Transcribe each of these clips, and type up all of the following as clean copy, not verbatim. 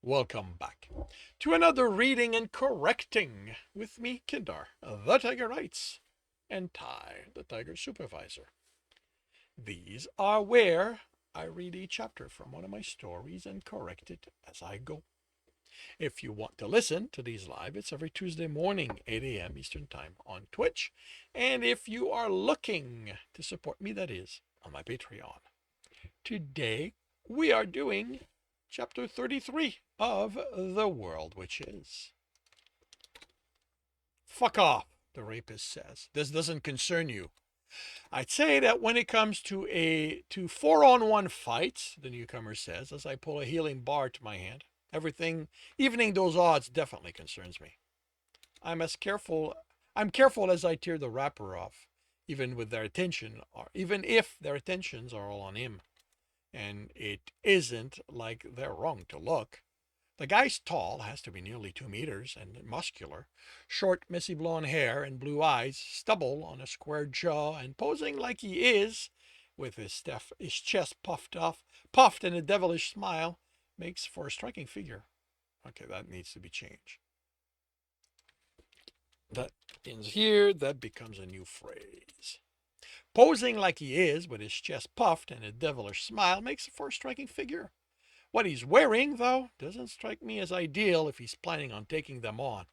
Welcome back to another reading and correcting with me, Kindar, the Tiger Writes, and Ty, the Tiger Supervisor. These are where I read a chapter from one of my stories and correct it as I go. If you want to listen to these live, it's every Tuesday morning, 8 a.m. Eastern Time on Twitch. And if you are looking to support me, that is, on my Patreon. Today, we are doing chapter 33 of The World Which Is. Fuck off, the rapist says. This doesn't concern you. I'd say that when it comes to four-on-one fights, the newcomer says, as I pull a healing bar to my hand, everything, evening those odds definitely concerns me. I'm careful as I tear the wrapper off, even with their attention, or even if their attentions are all on him. And it isn't like they're wrong to look. The guy's tall, has to be nearly 2 meters, and muscular. Short, messy blonde hair and blue eyes, stubble on a square jaw, and posing like he is, with his chest puffed in a devilish smile, makes for a striking figure. Okay, that needs to be changed. That ends here, that becomes a new phrase. Posing like he is, with his chest puffed and a devilish smile, makes for a striking figure. What he's wearing, though, doesn't strike me as ideal if he's planning on taking them on.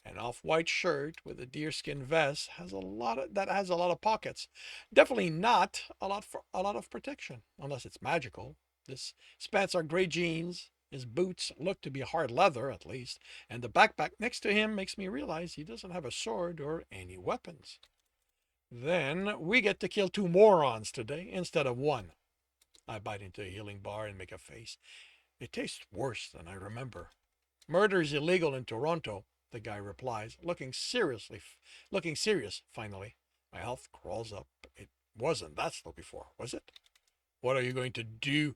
An off-white shirt with a deerskin vest has a lot of pockets. Definitely not a lot of protection, unless it's magical. His pants are gray jeans. His boots look to be hard leather, at least, and the backpack next to him makes me realize he doesn't have a sword or any weapons. Then we get to kill two morons today instead of one. I bite into a healing bar and make a face. It tastes worse than I remember. Murder is illegal in Toronto, the guy replies, looking serious finally. My health crawls up. It wasn't that slow before, was it? What are you going to do?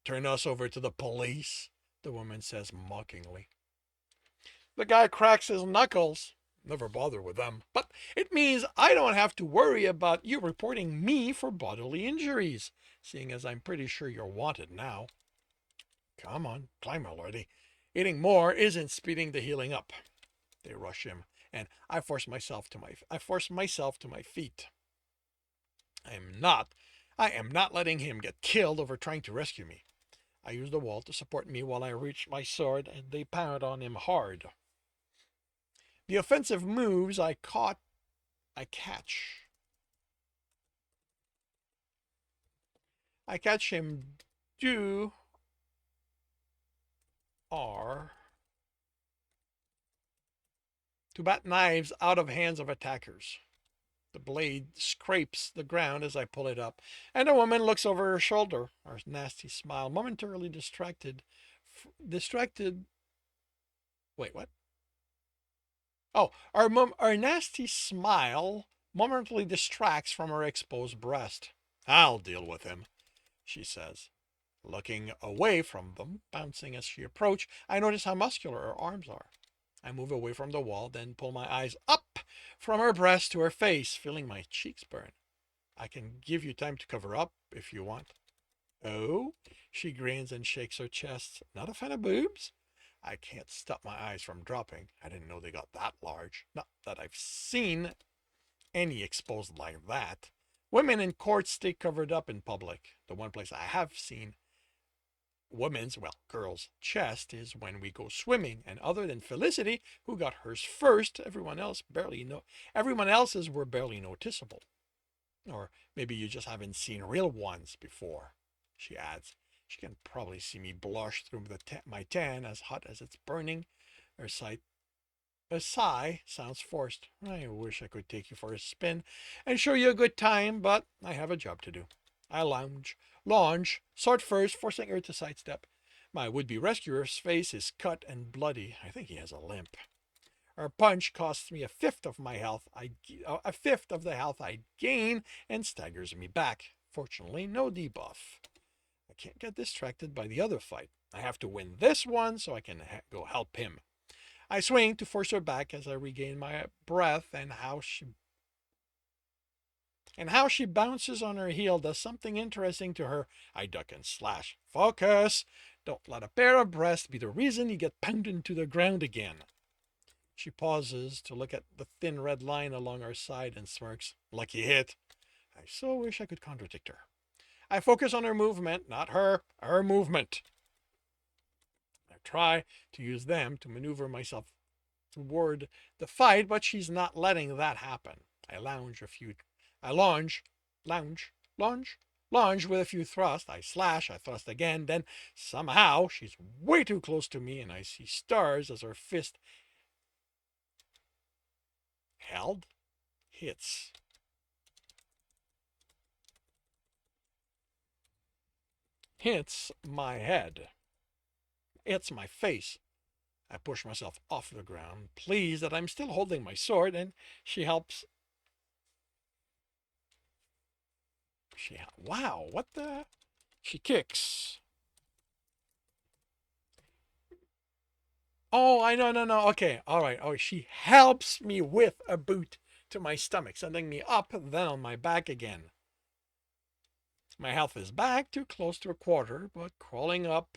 Turn us over to the police? The woman says mockingly. The guy cracks his knuckles. Never bother with them. But it means I don't have to worry about you reporting me for bodily injuries, seeing as I'm pretty sure you're wanted now. Come on, climb already. Eating more isn't speeding the healing up. They rush him, and I force myself to my feet. I am not letting him get killed over trying to rescue me. I use the wall to support me while I reach my sword, and they pound on him hard. The offensive moves I catch. I catch him do are to bat knives out of hands of attackers. The blade scrapes the ground as I pull it up, and a woman looks over her shoulder, her nasty smile momentarily distracted. Wait, what? Oh, our nasty smile momentarily distracts from her exposed breast. I'll deal with him, she says. Looking away from them, bouncing as she approaches, I notice how muscular her arms are. I move away from the wall, then pull my eyes up from her breast to her face, feeling my cheeks burn. I can give you time to cover up if you want. Oh? She grins and shakes her chest. Not a fan of boobs? I can't stop my eyes from dropping. I didn't know they got that large. Not that I've seen any exposed like that. Women in courts stay covered up in public. The one place I have seen girls' chest is when we go swimming, and other than Felicity, who got hers first, everyone else's were barely noticeable. Or maybe you just haven't seen real ones before, she adds. She can probably see me blush through my tan, as hot as it's burning. Her sigh sounds forced. I wish I could take you for a spin and show you a good time, but I have a job to do. I launch, sword first, forcing her to sidestep. My would-be rescuer's face is cut and bloody. I think he has a limp. Her punch costs me a fifth of the health I gain and staggers me back. Fortunately, no debuff. I can't get distracted by the other fight. I have to win this one so I can go help him. I swing to force her back as I regain my breath, and And how she bounces on her heel does something interesting to her. I duck and slash. Focus! Don't let a pair of breasts be the reason you get pounded into the ground again. She pauses to look at the thin red line along her side and smirks. Lucky hit. I so wish I could contradict her. I focus on her movement, not her movement. I try to use them to maneuver myself toward the fight, but she's not letting that happen. I lounge a few. I launch, lounge, launch, Lunge with a few thrusts. I slash, I thrust again. Then somehow she's way too close to me, and I see stars as her fist held hits. Hits my head. Hits my face. I push myself off the ground, pleased that I'm still holding my sword, and she helps. Wow, what the? She kicks. Oh, I know, no. Okay, all right. Oh, she helps me with a boot to my stomach, sending me up, then on my back again. My health is back to close to a quarter, but crawling up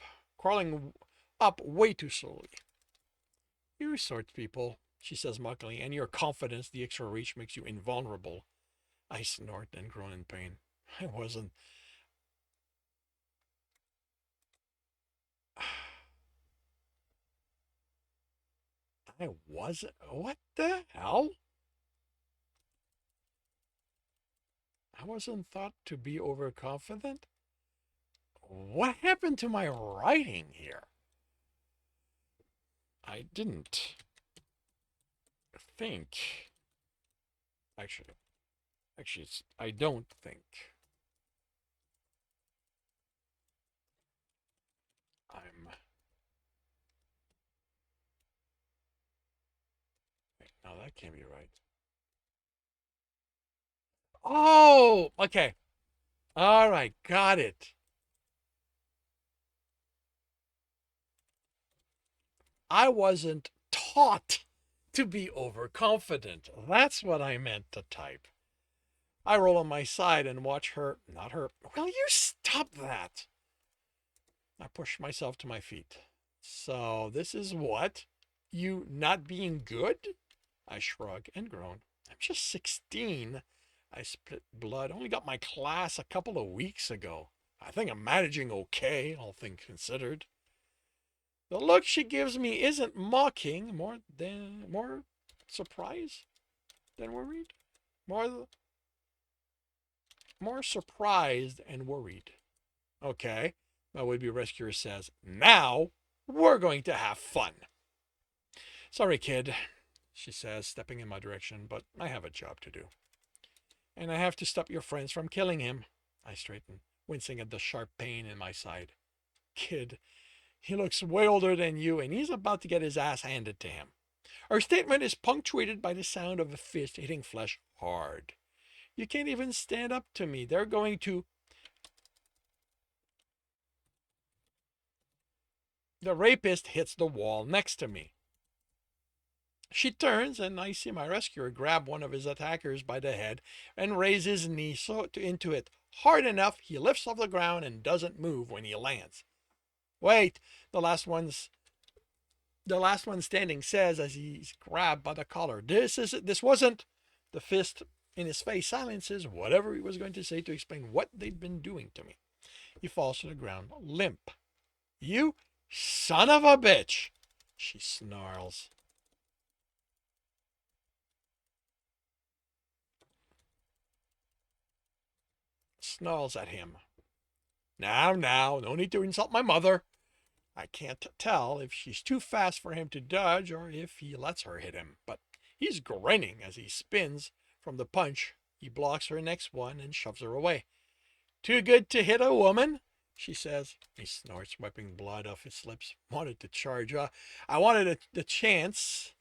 way too slowly. You sort people, she says mockingly, and your confidence, the extra reach, makes you invulnerable. I snort and groan in pain. I wasn't. I wasn't. What the hell? I wasn't thought to be overconfident? What happened to my writing here? I didn't think. Actually, I don't think I'm. Wait, no, that can't be right. Oh, okay. All right, got it. I wasn't taught to be overconfident. That's what I meant to type. I roll on my side and watch her, not her. Will you stop that? I push myself to my feet. So, this is what? You not being good? I shrug and groan. I'm just 16. I split blood. Only got my class a couple of weeks ago. I think I'm managing okay, all things considered. The look she gives me isn't mocking, more surprise than worried. More more surprised and worried. Okay, my would-be rescuer says, now we're going to have fun. Sorry, kid, she says, stepping in my direction, but I have a job to do. And I have to stop your friends from killing him. I straighten, wincing at the sharp pain in my side. Kid, he looks way older than you, and he's about to get his ass handed to him. Our statement is punctuated by the sound of a fist hitting flesh hard. You can't even stand up to me. They're going to. The rapist hits the wall next to me. She turns, and I see my rescuer grab one of his attackers by the head and raise his knee into it hard enough he lifts off the ground and doesn't move when he lands. Wait, the last one standing says as he's grabbed by the collar. This wasn't. The fist in his face silences whatever he was going to say to explain what they'd been doing to me. He falls to the ground, limp. You son of a bitch, she snarls. Snarls at him. Now, no need to insult my mother. I can't tell if she's too fast for him to dodge or if he lets her hit him, but he's grinning as he spins from the punch. He blocks her next one and shoves her away. Too good to hit a woman, she says. He snorts, wiping blood off his lips. Wanted to charge. I wanted the chance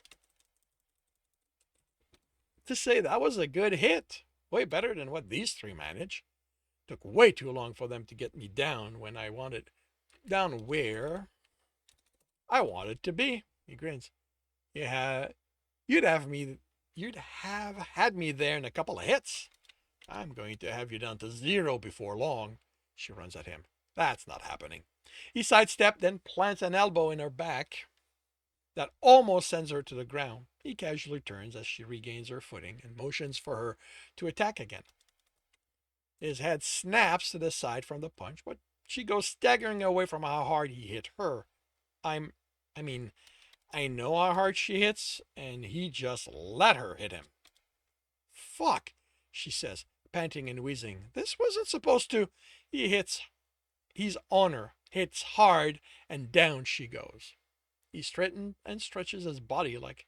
to say that was a good hit. Way better than what these three manage. Took way too long for them to get me down when I wanted. Down where I wanted to be. He grins. Yeah, you'd have had me there in a couple of hits. I'm going to have you down to 0 before long. She runs at him. That's not happening. He sidesteps, then plants an elbow in her back that almost sends her to the ground. He casually turns as she regains her footing and motions for her to attack again. His head snaps to the side from the punch, but she goes staggering away from how hard he hit her. I'm, I mean, I know how hard she hits, and he just let her hit him. Fuck, she says, panting and wheezing. This wasn't supposed to. He hits. He's on her, hits hard, and down she goes. He straightens and stretches his body like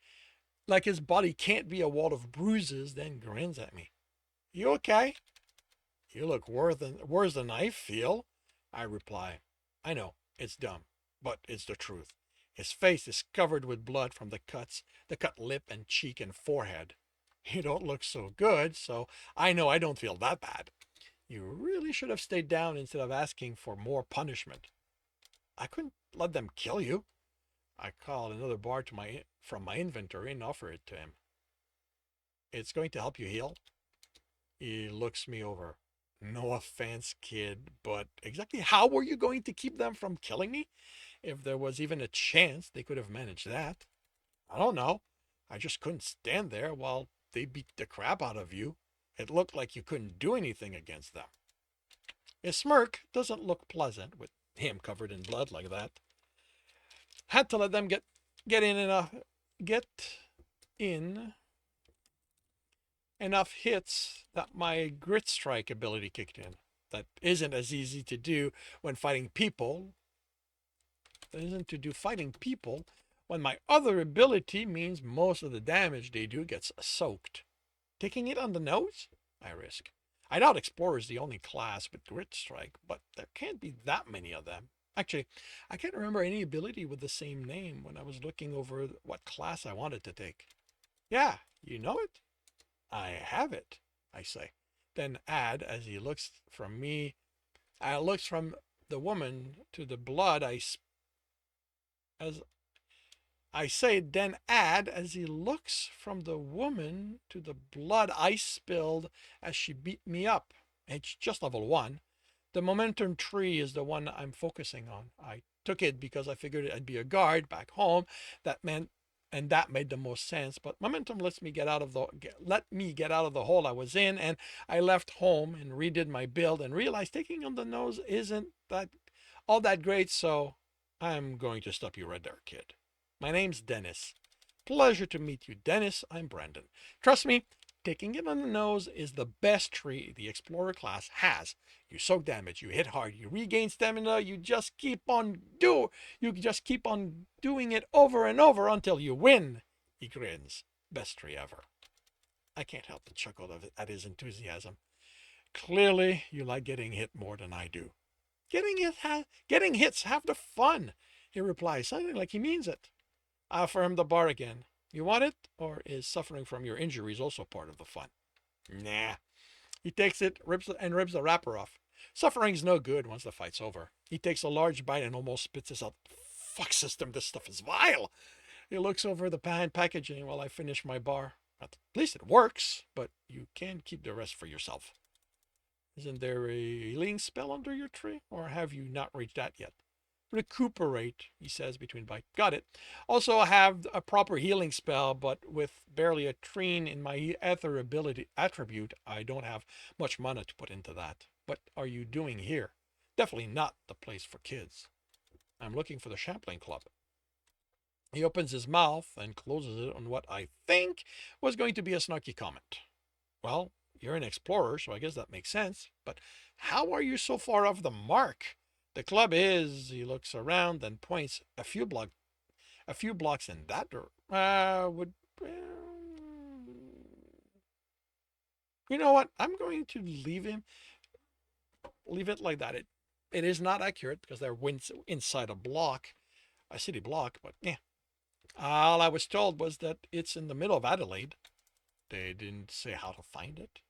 his body can't be a wall of bruises, then grins at me. You okay? You look worse than I feel, I reply. I know, it's dumb, but it's the truth. His face is covered with blood from the cuts, the cut lip and cheek and forehead. You don't look so good, so I know I don't feel that bad. You really should have stayed down instead of asking for more punishment. I couldn't let them kill you. I called another bar from my inventory and offer it to him. It's going to help you heal. He looks me over. No offense, kid, but exactly how were you going to keep them from killing me? If there was even a chance they could have managed that. I don't know. I just couldn't stand there while they beat the crap out of you. It looked like you couldn't do anything against them. His smirk doesn't look pleasant with him covered in blood like that. Had to let them get in enough hits that my grit strike ability kicked in. That isn't as easy to do when fighting people. That isn't to do fighting people when my other ability means most of the damage they do gets soaked. Taking it on the nose? I risk. I doubt Explorer is the only class with Grit Strike, but there can't be that many of them. Actually, I can't remember any ability with the same name when I was looking over what class I wanted to take. Yeah, you know it? I have it, I say. Then add, as he looks from me, looks from the woman to the blood as I say, then add as he looks from the woman to the blood I spilled as she beat me up. It's just level 1. The momentum tree is the one I'm focusing on. I took it because I figured I'd be a guard back home. That made the most sense. But momentum let me get out of the hole I was in, and I left home and redid my build and realized taking on the nose isn't that all that great. So I'm going to stop you right there, kid. My name's Dennis. Pleasure to meet you, Dennis. I'm Brandon. Trust me, taking it on the nose is the best tree the Explorer class has. You soak damage, you hit hard, you regain stamina, you just keep on doing it over and over until you win. He grins. Best tree ever. I can't help but chuckle at his enthusiasm. Clearly, you like getting hit more than I do. Getting hits have the fun, he replies, sounding like he means it. I offer him the bar again. You want it? Or is suffering from your injuries also part of the fun? Nah. He takes it, rips the wrapper off. Suffering's no good once the fight's over. He takes a large bite and almost spits this out. Fuck system, this stuff is vile. He looks over the packaging while I finish my bar. At least it works, but you can keep the rest for yourself. Isn't there a healing spell under your tree? Or have you not reached that yet? Recuperate, he says between bites. Got it. Also have a proper healing spell, but with barely a treen in my ether ability attribute, I don't have much mana to put into that. What are you doing here? Definitely not the place for kids. I'm looking for the Champlain Club. He opens his mouth and closes it on what I think was going to be a snarky comment. Well, you're an explorer, so I guess that makes sense, but how are you so far off the mark? The club is, he looks around, then points a few blocks in that direction. You know what? I'm going to leave it like that. It is not accurate because they're inside a city block, but yeah. All I was told was that it's in the middle of Adelaide. They didn't say how to find it.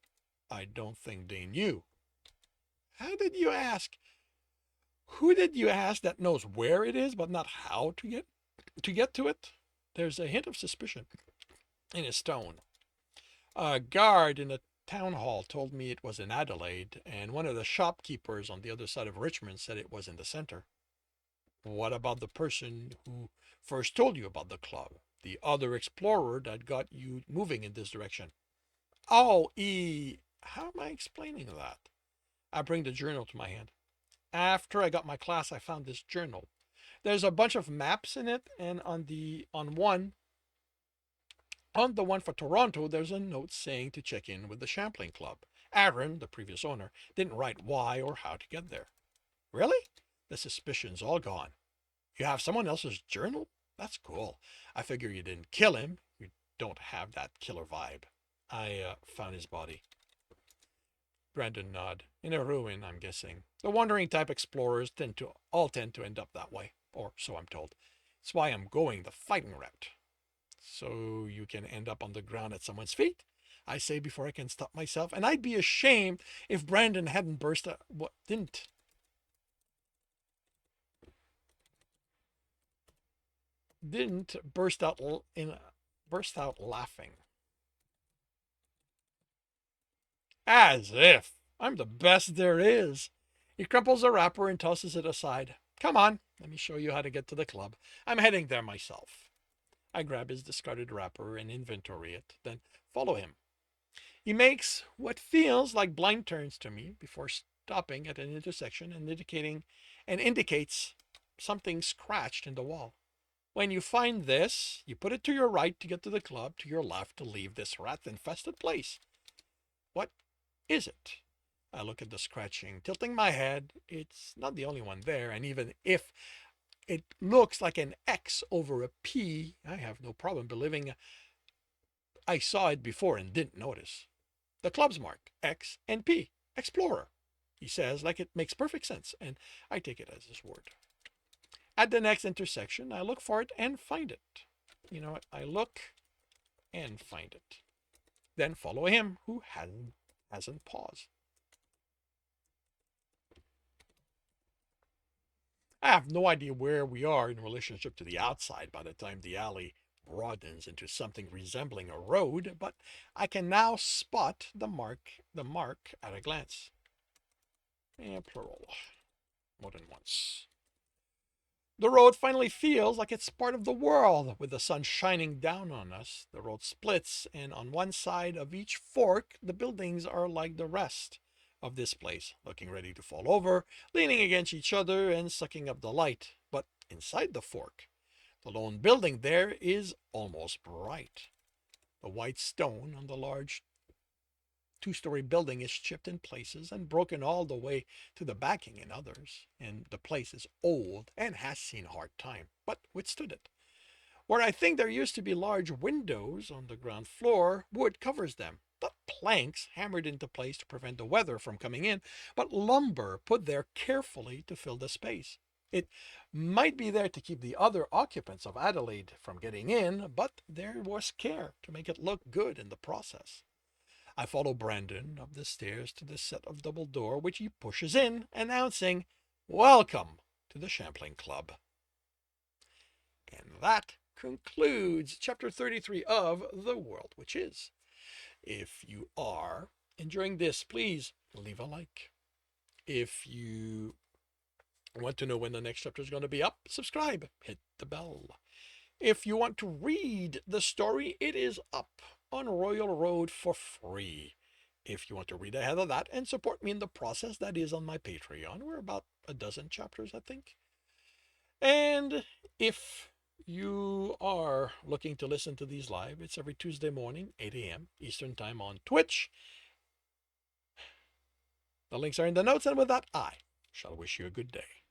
I don't think they knew. How did you ask? Who did you ask that knows where it is but not how to get to it? There's a hint of suspicion in his tone. A guard in a town hall told me it was in Adelaide, and one of the shopkeepers on the other side of Richmond said it was in the center. What about the person who first told you about the club? The other explorer that got you moving in this direction? Oh, how am I explaining that? I bring the journal to my hand. After I got my class, I found this journal. There's a bunch of maps in it, and on the one for Toronto, there's a note saying to check in with the Champlain Club. Aaron, the previous owner, didn't write why or how to get there. Really? The suspicion's all gone. You have someone else's journal? That's cool. I figure you didn't kill him. You don't have that killer vibe. I found his body. Brandon nodded. In a ruin, I'm guessing. The wandering type explorers tend to end up that way, or so I'm told. It's why I'm going the fighting route. So you can end up on the ground at someone's feet? I say before I can stop myself, and I'd be ashamed if Brandon hadn't didn't burst out laughing. As if I'm the best there is. He crumples the wrapper and tosses it aside. Come on, let me show you how to get to the club. I'm heading there myself. I grab his discarded wrapper and inventory it, then follow him. He makes what feels like blind turns to me before stopping at an intersection and indicates something scratched in the wall. When you find this, you put it to your right to get to the club, to your left to leave this rat-infested place. What is it? I look at the scratching, tilting my head. It's not the only one there, and even if it looks like an X over a P, I have no problem believing I saw it before and didn't notice. The club's marked X and P, Explorer. He says like it makes perfect sense, and I take it as his word. At the next intersection, I look for it and find it. You know what? I look and find it. Then follow him, who hasn't paused. I have no idea where we are in relationship to the outside by the time the alley broadens into something resembling a road, but I can now spot the mark at a glance. And plural. More than once. The road finally feels like it's part of the world. With the sun shining down on us, the road splits, and on one side of each fork, the buildings are like the rest of this place, looking ready to fall over, leaning against each other and sucking up the light. But inside the fork, the lone building there is almost bright. The white stone on the large two-story building is chipped in places and broken all the way to the backing in others, and the place is old and has seen hard time, but withstood it. Where I think there used to be large windows on the ground floor, wood covers them. Not planks hammered into place to prevent the weather from coming in, but lumber put there carefully to fill the space. It might be there to keep the other occupants of Adelaide from getting in, but there was care to make it look good in the process. I follow Brandon up the stairs to the set of double door, which he pushes in, announcing, "Welcome to the Champlain Club." And that concludes chapter 33 of The World Which Is. If you are enjoying this, please leave a like. If you want to know when the next chapter is going to be up, subscribe, hit the bell. If you want to read the story, it is up on Royal Road for free. If you want to read ahead of that and support me in the process, that is on my Patreon. We're about a dozen chapters, I think. And if you are looking to listen to these live, it's every Tuesday morning, 8 a.m. Eastern Time on Twitch. The links are in the notes, and with that, I shall wish you a good day.